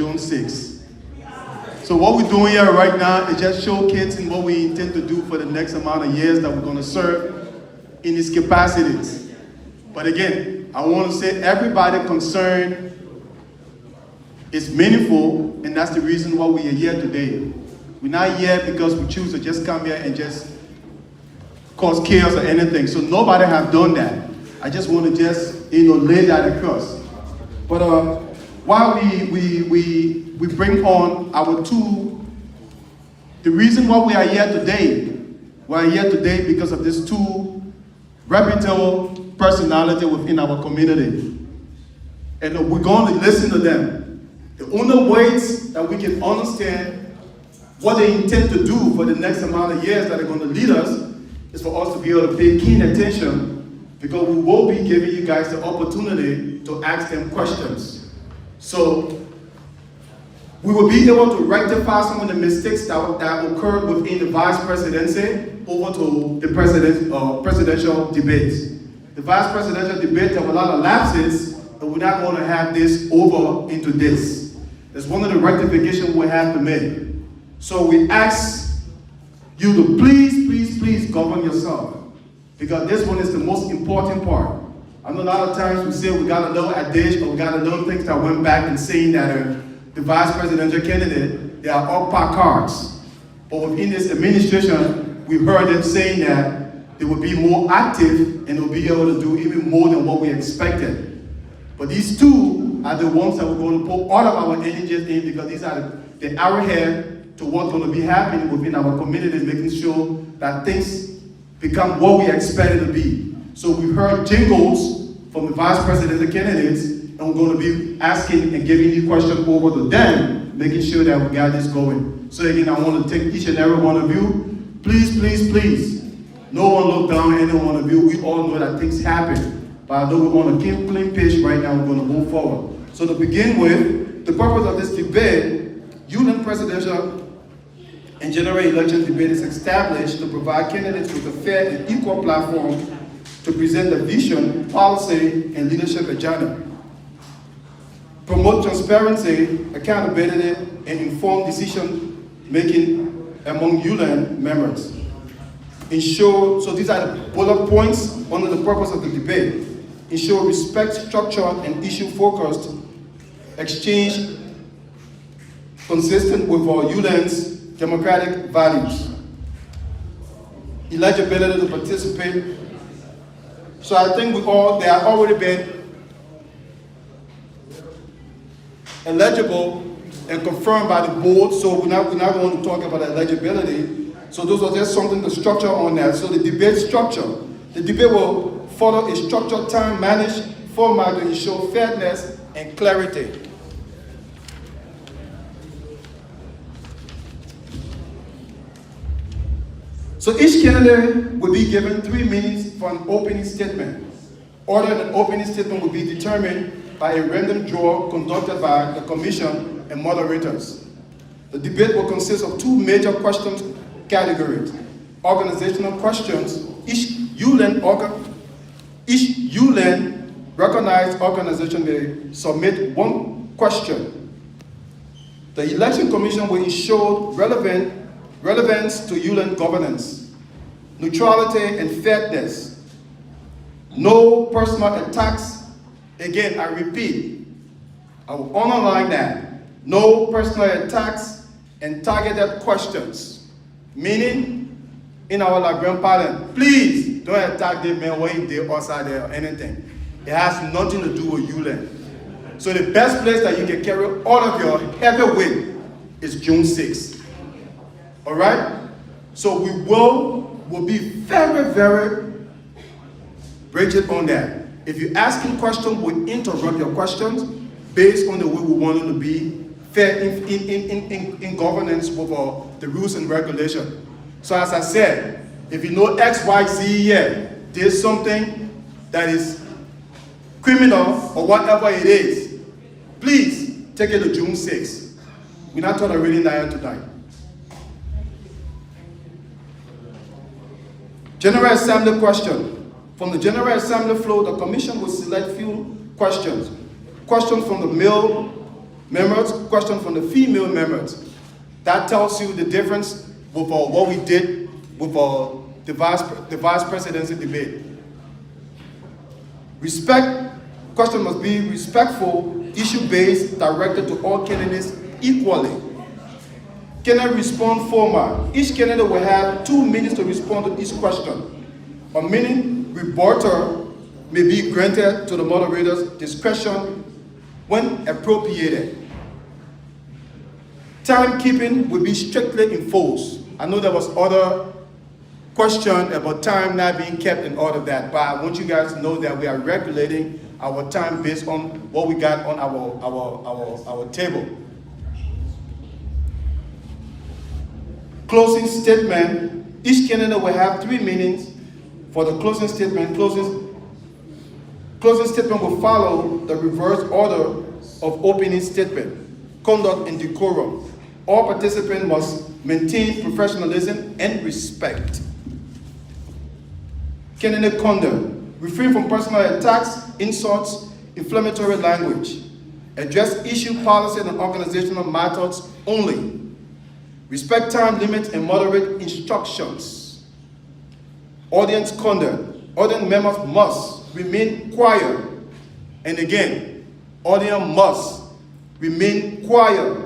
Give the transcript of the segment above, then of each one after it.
June 6th. So what we're doing here right now is just showcasing what we intend to do for the next amount of years that we're going to serve in these capacities. But again, I want to say everybody concerned is meaningful, and that's the reason why we are here today. We're not here because we choose to just come here and just cause chaos or anything. So nobody have done that. I just want to just, lay that across. But while we bring on our two, the reason why we are here today because of these two reputable personalities within our community. And we're going to listen to them. The only ways that we can understand what they intend to do for the next amount of years that are going to lead us is for us to be able to pay keen attention, because we will be giving you guys the opportunity to ask them questions. So we will be able to rectify some of the mistakes that occurred within the vice presidency over to the presidential debates. The vice presidential debate have a lot of lapses, and we're not going to have this over into this. It's one of the rectifications we have to make. So we ask you to please govern yourself, because this one is the most important part. I know a lot of times we say we got a little adage, or we got a little things that went back and saying that the vice presidential candidate, they are all par cards. But within this administration, we heard them saying that they will be more active and they'll be able to do even more than what we expected. But these two are the ones that we're going to put all of our energies in, because these are the arrowhead to what's going to be happening within our communities, making sure that things become what we expect it to be. So we heard jingles from the vice presidential candidates, and we're going to be asking and giving you questions over to them, making sure that we got this going. So again, I want to take each and every one of you, please, no one look down on any one of you. We all know that things happen, but I know we're on a clean page right now. We're going to move forward. So to begin with, the purpose of this debate, Uland presidential and general election debate is established to provide candidates with a fair and equal platform to present the vision, policy, and leadership agenda. Promote transparency, accountability, and informed decision-making among Uland members. Ensure, so these are the bullet points under the purpose of the debate. Ensure respect, structure, and issue-focused exchange consistent with our Uland's democratic values. Eligibility to participate. So I think they are already been eligible and confirmed by the board, so we're not going to talk about eligibility. So those are just something to structure on that. So the debate structure. The debate will follow a structured, time-managed format to ensure fairness and clarity. So each candidate will be given 3 minutes for an opening statement. Order of the opening statement will be determined by a random draw conducted by the commission and moderators. The debate will consist of 2 major questions categories. Organizational questions. Each Uland recognized organization may submit 1 question. The election commission will ensure relevance to Uland governance, neutrality and fairness, no personal attacks. Again, I repeat, I will underline that. No personal attacks and targeted questions. Meaning, in our Liberian parliament, please don't attack the man when they're outside there or anything. It has nothing to do with Uland. So the best place that you can carry all of your heavy weight is June 6th. All right? So we will be very rigid on that. If you're asking questions, we'll interrupt your questions based on the way we want them to be fair in governance with the rules and regulations. So as I said, if you know X, Y, Z here, there's something that is criminal or whatever it is, please take it to June 6th. We're not talking really here tonight. General Assembly question. From the General Assembly floor, the Commission will select few questions. Questions from the male members, question from the female members. That tells you the difference with what we did with the vice presidency debate. Respect, question must be respectful, issue-based, directed to all candidates equally. Candidate respond format. Each candidate will have 2 minutes to respond to each question. A minute rebuttal may be granted to the moderator's discretion when appropriated. Timekeeping will be strictly enforced. I know there was other question about time not being kept and all of that, but I want you guys to know that we are regulating our time based on what we got on our table. Closing statement. Each candidate will have 3 minutes for the closing statement. Closing statement will follow the reverse order of opening statement. Conduct and decorum. All participants must maintain professionalism and respect. Candidate conduct. Refrain from personal attacks, insults, inflammatory language. Address issue, policy, and organizational matters only. Respect time limits and moderate instructions. Audience conduct. Audience members must remain quiet. And again, audience must remain quiet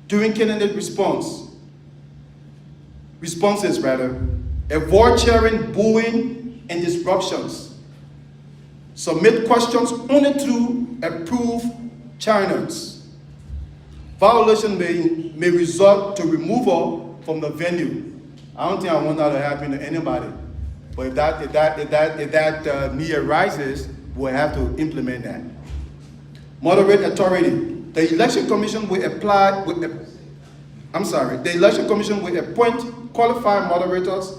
during candidate responses. Avoid sharing, booing, and disruptions. Submit questions only through approved channels. Violation may result to removal from the venue. I don't think I want that to happen to anybody. But if that need arises, we'll have to implement that. Moderate authority. The Election Commission will the Election Commission will appoint qualified moderators.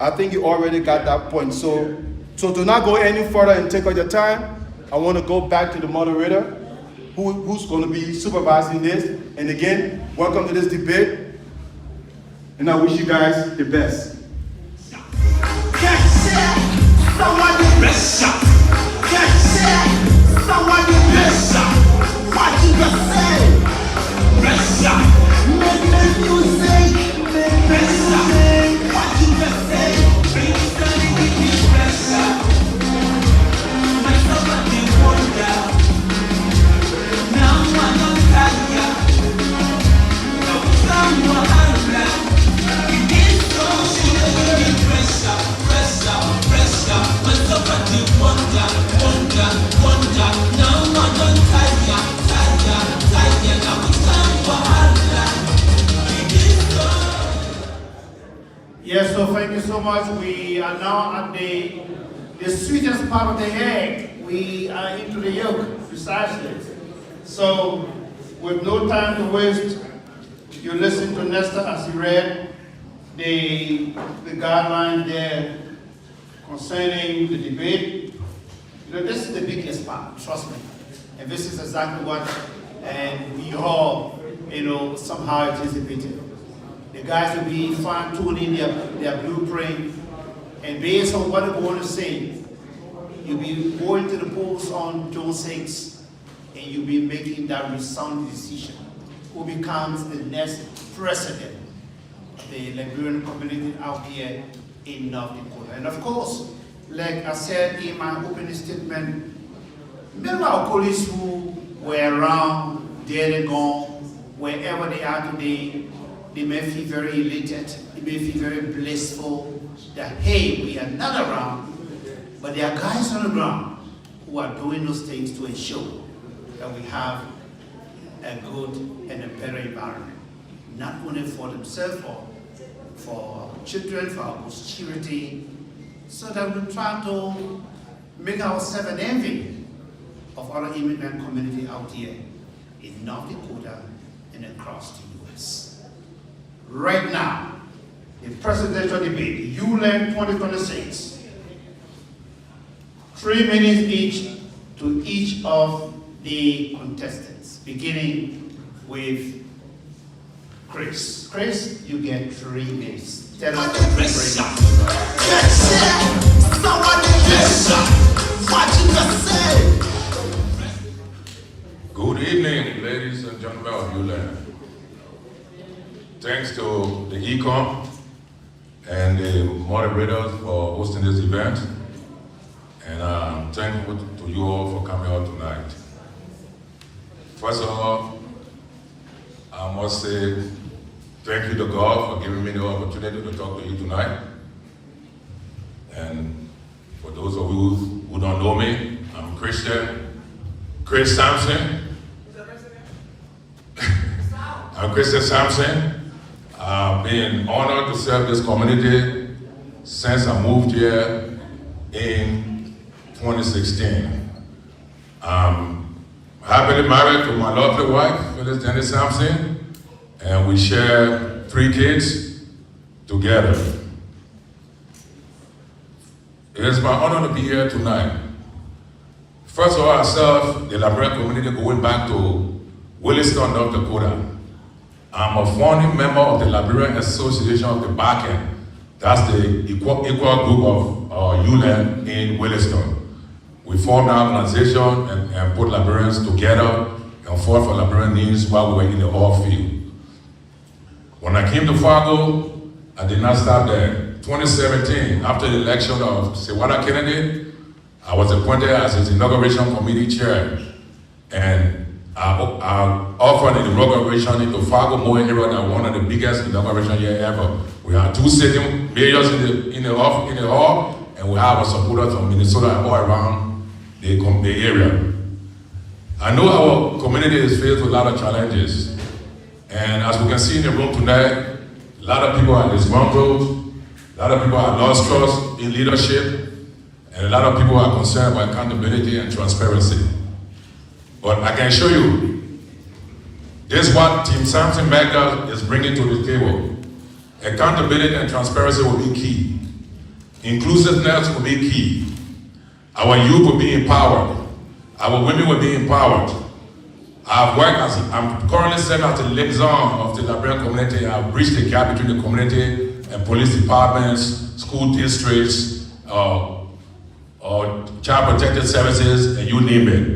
I think you already got that point. So to not go any further and take all your time, I want to go back to the moderator who's going to be supervising this. And again, welcome to this debate. And I wish you guys the best. Yes, so thank you so much. We are now at the sweetest part of the egg. We are into the yolk, precisely. So, with no time to waste, you listen to Nestor as he read the guideline there concerning the debate. You know, this is the biggest part, trust me. And this is exactly what we all, somehow anticipated. The guys will be fine-tuning their blueprint, and based on what they're going to say, you'll be going to the polls on June 6th, and you'll be making that resounding decision. Who becomes the next president of the Liberian community out here in North Dakota? And of course, like I said in my opening statement, many of our colleagues who were around, dead and gone, wherever they are today, they may feel very elated, they may feel very blissful that, hey, we are not around, but there are guys on the ground who are doing those things to ensure that we have a good and a better environment, not only for themselves, for our children, for our posterity, so that we try to make ourselves an envy of other immigrant community out here in North Dakota and across the U.S. Right now, the presidential debate, Uland 2026, 3 minutes each to each of the contestants, beginning with Chris. Chris, you get 3 minutes. Tell us what you bring. What you just say? Good evening, ladies and gentlemen of Uland. Thanks to the ECOM and the moderators for hosting this event. And I'm thankful to you all for coming out tonight. First of all, I must say thank you to God for giving me the opportunity to talk to you tonight. And for those of you who don't know me, I'm Christian, Chris Sampson. I'm Christian Sampson. I've been honored to serve this community since I moved here in 2016. I'm happily married to my lovely wife, Phyllis Jenny Sampson, and we share 3 kids together. It is my honor to be here tonight. First of all, I serve the Liberian community going back to Williston, North Dakota. I'm a founding member of the Liberian Association of the Backend. That's the equal group of Uland in Williston. We formed an organization and put Liberians together and fought for Liberian needs while we were in the oil field. When I came to Fargo, I did not stop there. 2017, after the election of Sewada Kennedy, I was appointed as his inauguration committee chair. And I offered an inauguration into Fargo Moore area that one of the biggest inauguration here ever. We had 2 sitting mayors in the hall, and we have a supporters from Minnesota and all around the area. I know our community is faced with a lot of challenges. And as we can see in the room tonight, a lot of people are disgruntled, a lot of people are lost trust in leadership, and a lot of people are concerned about accountability and transparency. But I can show you, this is what Team Sampson Magda is bringing to the table. Accountability and transparency will be key. Inclusiveness will be key. Our youth will be empowered. Our women will be empowered. I'm currently serving as the liaison of the Liberian community. I've bridged the gap between the community and police departments, school districts, child protective services, and you name it.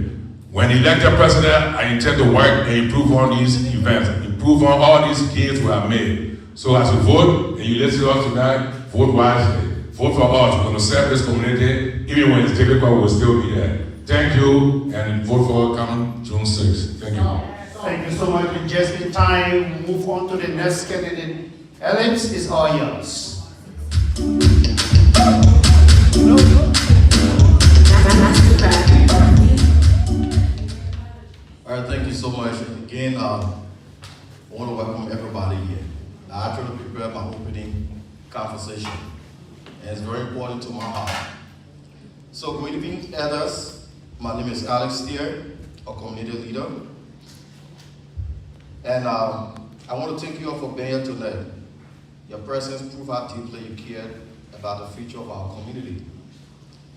When elected president, I intend to work and improve on these events, improve on all these gains we have made. So as you vote, and you listen to us tonight, vote wisely. Vote for us. We're going to serve this community. Even when it's difficult, we'll still be there. Thank you, and vote for coming June 6th. Thank you. Thank you so much. And just in time, move on to the next candidate. Alex is all yours. All right, thank you so much. Again, I want to welcome everybody here. I actually prepared my opening conversation, and it's very important to my heart. So, good evening, elders. My name is Alex Steer, a community leader. And I want to thank you all for being here tonight. Your presence proves how deeply you care about the future of our community.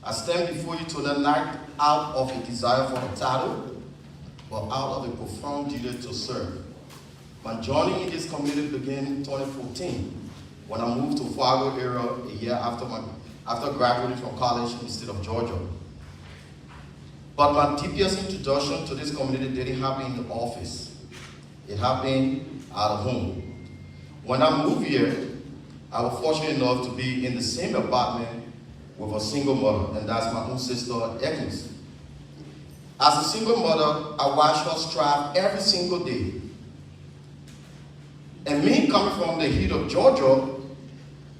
I stand before you tonight not out of a desire for a title, but out of a profound duty to serve. My journey in this community began in 2014 when I moved to Fargo area a year after graduating from college in the state of Georgia. But my deepest introduction to this community didn't happen in the office. It happened at home. When I moved here, I was fortunate enough to be in the same apartment with a single mother, and that's my own sister, Agnes. As a single mother, I watched her strive every single day. And me coming from the heat of Georgia,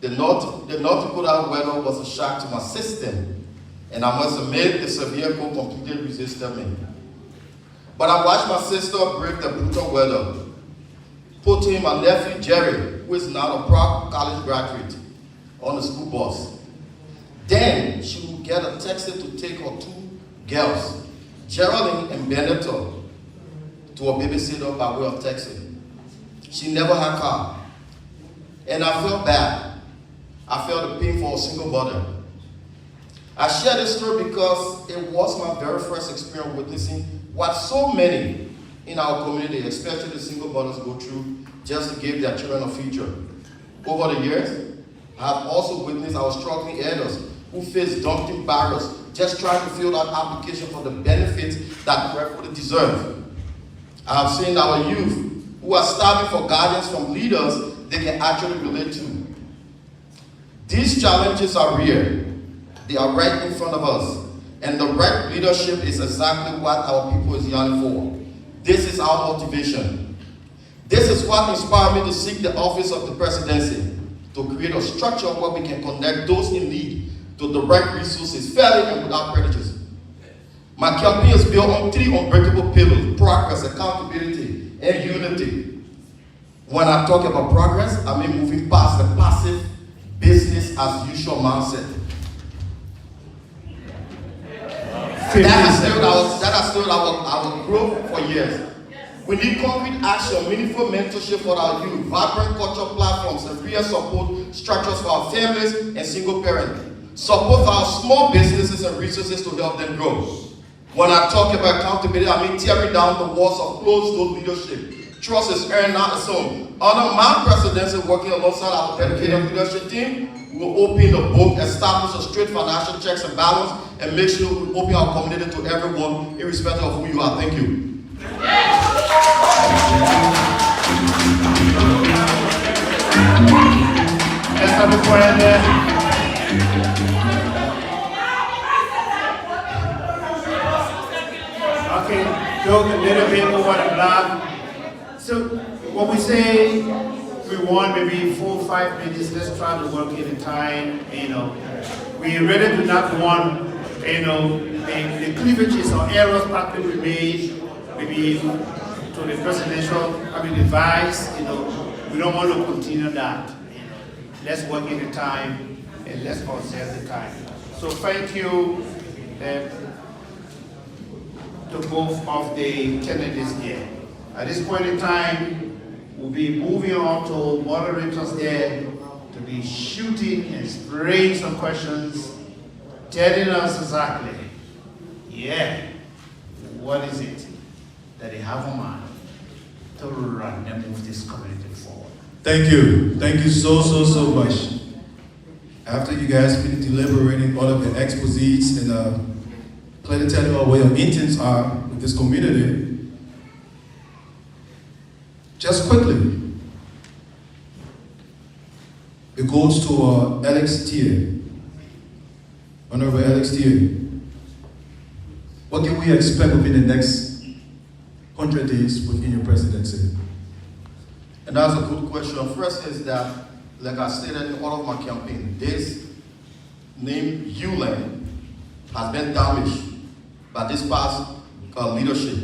the North Dakota weather was a shock to my system. And I must admit, the severe cold completely resisted me. But I watched my sister brave the brutal weather, putting my nephew Jerry, who is now a proud college graduate, on the school bus. Then she would get a taxi to take her 2 girls, Geraldine and Benedetta, to a babysitter by way of taxi. She never had a car. And I felt bad. I felt the pain for a single mother. I share this story because it was my very first experience witnessing what so many in our community, especially the single mothers, go through just to give their children a future. Over the years, I have also witnessed our struggling elders who face daunting barriers just trying to fill out application for the benefits that rightfully deserve. I have seen our youth who are starving for guidance from leaders they can actually relate to. These challenges are real. They are right in front of us. And the right leadership is exactly what our people is yearning for. This is our motivation. This is what inspired me to seek the office of the presidency, to create a structure where we can connect those in need to the right resources fairly and without prejudice. My campaign is built on 3 unbreakable pillars: progress, accountability, and unity. When I talk about progress, I mean moving past the passive business as usual mindset. That has still our growth for years. We need concrete action, meaningful mentorship for our youth, vibrant culture platforms, and real support structures for our families and single parents. Support for our small businesses and resources to help them grow. When I talk about accountability, I mean tearing down the walls of closed-door leadership. Trust is earned, not assumed. Under my presidency, working alongside our dedicated leadership team, we will open the book, establish a straight financial checks and balance, and make sure we open our community to everyone, irrespective of who you are. Thank you. Okay, joke a little bit over the block. So when we say we want maybe 4 or 5 minutes, let's try to work in the time. We really do not want the cleavages or errors probably we made maybe to the presidential advice. We don't want to continue that. Let's work in the time and let's conserve the time. So thank you to both of the candidates here. At this point in time, we'll be moving on to moderators there to be shooting and spraying some questions, telling us exactly, what is it that they have in mind to run and move this community forward. Thank you. Thank you so much. After you guys finish deliberating all of the exposés and clearly telling us what your intents are with this community, just quickly, it goes to Alex Tier. Honorable Alex Tier. What can we expect within the next 100 days within your presidency? And that's a good question. First is that, like I stated in all of my campaign, this name Uland has been damaged by this past leadership.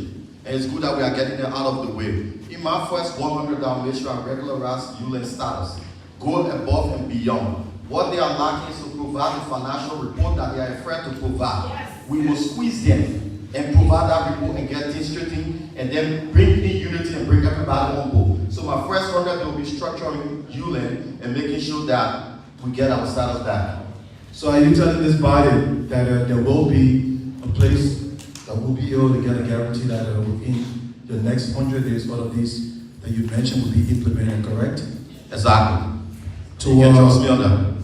And it's good that we are getting it out of the way. In my first 100, I'll make sure I regularize Uland status, go above and beyond. What they are lacking is to provide the financial report that they are afraid to provide. Yes. We will squeeze them and provide that report and get things straightened, and then bring in unity and bring everybody on board. So my first 100 will be structuring Uland and making sure that we get our status back. So are you telling this body that there will be a place that will be able to get a guarantee that within the next 100 days, all of these that you mentioned will be implemented, correct? Exactly. You can trust me on that.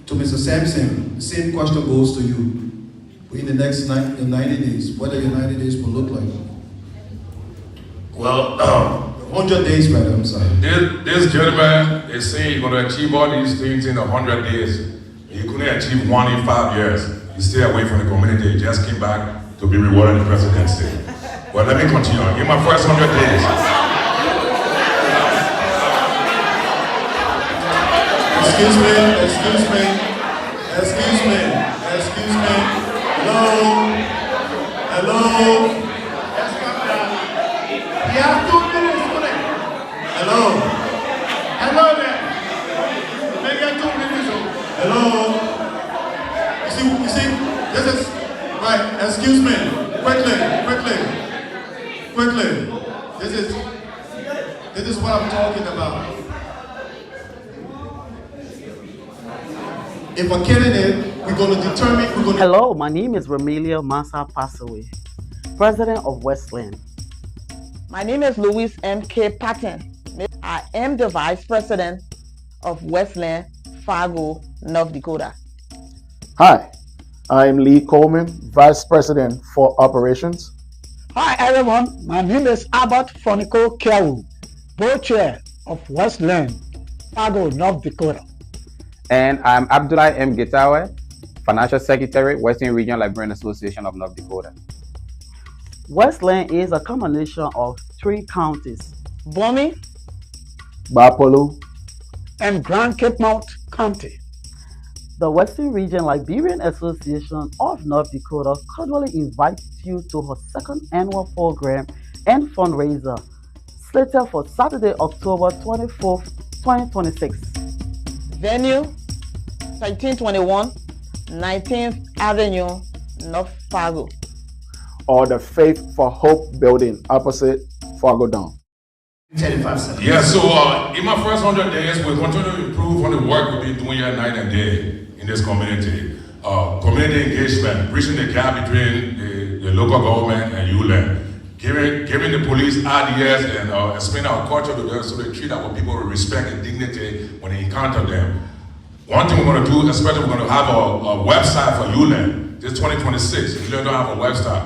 To Mr. Sampson, the same question goes to you. In the next 90 days, what are your 90 days will look like? Well, 100 days, rather, I'm sorry. This gentleman is saying he's going to achieve all these things in 100 days. He couldn't achieve one in 5 years. He stayed away from the community. He just came back to be rewarded in the presidency. Well, let me continue. In my first 100 days. Excuse me. Hello. Let's come down. We have 2 minutes for that. Hello there. Maybe 2 minutes. Hello. You see, this is, right, excuse me, quickly. This is what I'm talking about. If a candidate, we're going to determine, Hello, my name is Romelia Massa Passowe, President of Westland. My name is Louise M.K. Patton. I am the Vice President of Westland, Fargo, North Dakota. Hi, I'm Lee Coleman, Vice President for Operations. Hi everyone, my name is Albert Fonico Kewu, board chair of Westland, Fargo, North Dakota. And I'm Abdullah M. Gitawe, Financial Secretary, Western Region Librarian Association of North Dakota. Westland is a combination of 3 counties: Bomi, Bapolu, and Grand Cape Mount County. The Western Region Librarian Association of North Dakota cordially invites you to her 2nd annual program and fundraiser, slated for Saturday, October 24th, 2026. venue 1321 19th Avenue, North Fargo. Or the Faith for Hope building opposite Fargo Dome. 35 seconds. Yeah, so in my first 100 days, we'll continue to improve on the work we've been doing here night and day in this community. Community engagement, bridging the gap between the local government and Uland. Giving the police ideas and explaining our culture to them so they treat our people with respect and dignity when they encounter them. One thing we're going to do, especially we're going to have a website for Uland. This 2026, Uland don't have a website.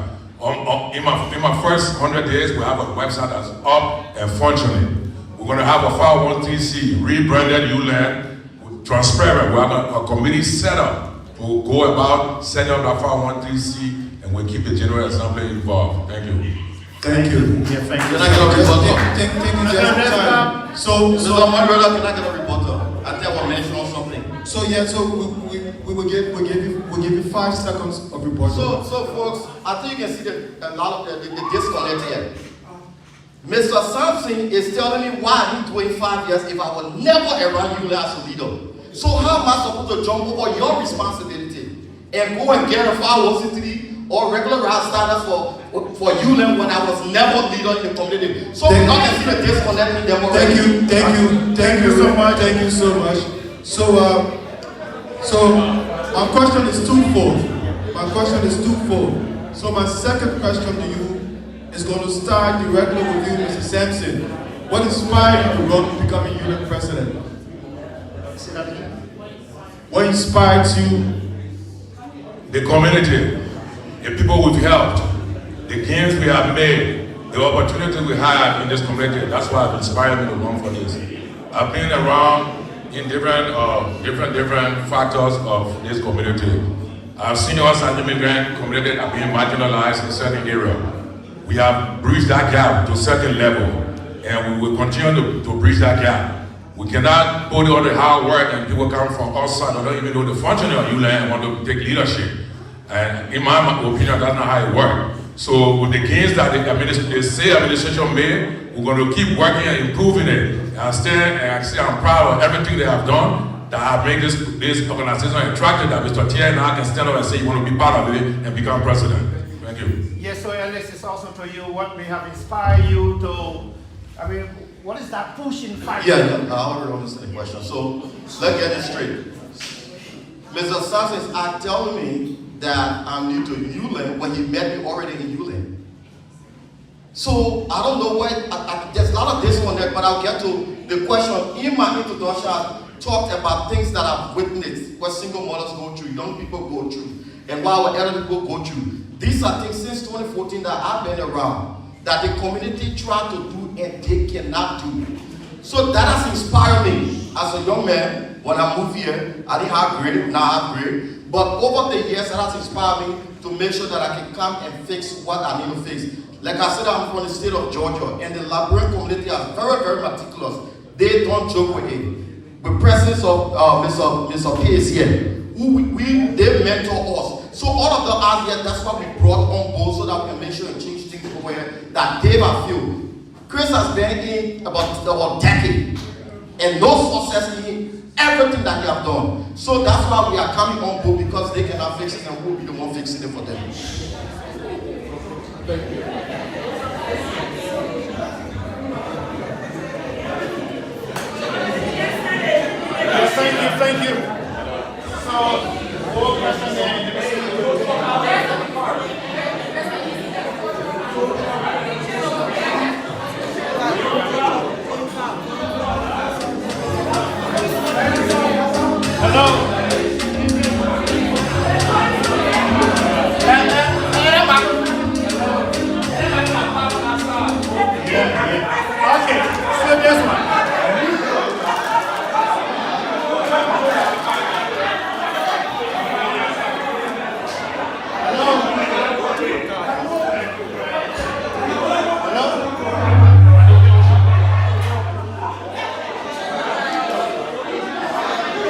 In my first 100 days, we have a website that's up and functioning. We're going to have a 501c rebranded Uland, transparent. We have a committee set up to go about setting up that 501c, and we'll keep the General Assembly involved. Thank you. Thank you. Yeah, thank you. Can I get a rebuttal? Thank you, just time. So, my brother, can I get a rebuttal? I think I want to mention something. So yeah, so we will give you 5 seconds of rebuttal. So folks, I think you can see a lot of the disconnect here. Mr. Sampson is telling me why he's doing 5 years if I was never around you as a leader. So how am I supposed to jump over your responsibility and go and get a 501c3 or regular route status for Uland when I was never leader in the community? So we can see the disconnect in them already. Thank you so much. Thank you so much. So my question is twofold. So my second question to you is going to start directly with you, Mr. Sampson. What inspired you to run to becoming Uland president? Say that again. What inspired you? The community, the people we've helped, the gains we have made, the opportunities we have in this community. That's why it inspired me to run for this. I've been around in different factors of this community. I've seen us as immigrant community that are being marginalized in certain areas. We have bridged that gap to a certain level, and we will continue to bridge that gap. We cannot put all the hard work and people come from outside who don't even know the function of Uland and want to take leadership. And in my opinion, that's not how it works. So with the gains that the state administration made, we're going to keep working and improving it. And I'm proud of everything they have done that have made this organization attractive, that Mr. Tier now can stand up and say you want to be part of it and become president. Thank you. Yes, so Alex, it's also to you, what may have inspired you to, what is that pushing factor? Yeah, I already understand the question. So let's get it straight. Mr. Sampson is telling me that I'm new to Uland when he met me already in Uland. So I don't know what, there's a lot of disconnect, but I'll get to the question. In my introduction, I talked about things that I've witnessed, what single mothers go through, young people go through, and what our elderly people go through. These are things since 2014 that I've been around, that the community tried to do and they cannot do. So that has inspired me as a young man. When I moved here, I didn't have grade, now I have grade. But over the years, that has inspired me to make sure that I can come and fix what I need to fix. Like I said, I'm from the state of Georgia, and the librarian community are very, very meticulous. They don't joke with it. The presence of Mr. K is here. They mentor us. So all of the ideas, that's what we brought on board so that we can make sure and change things over here that Dave I feel. Chris has been in about a decade, and no success in everything that they have done. So that's why we are coming on board, because they cannot fix it and we'll be the one fixing it for them. Thank you. Yes, thank you. So, more questions.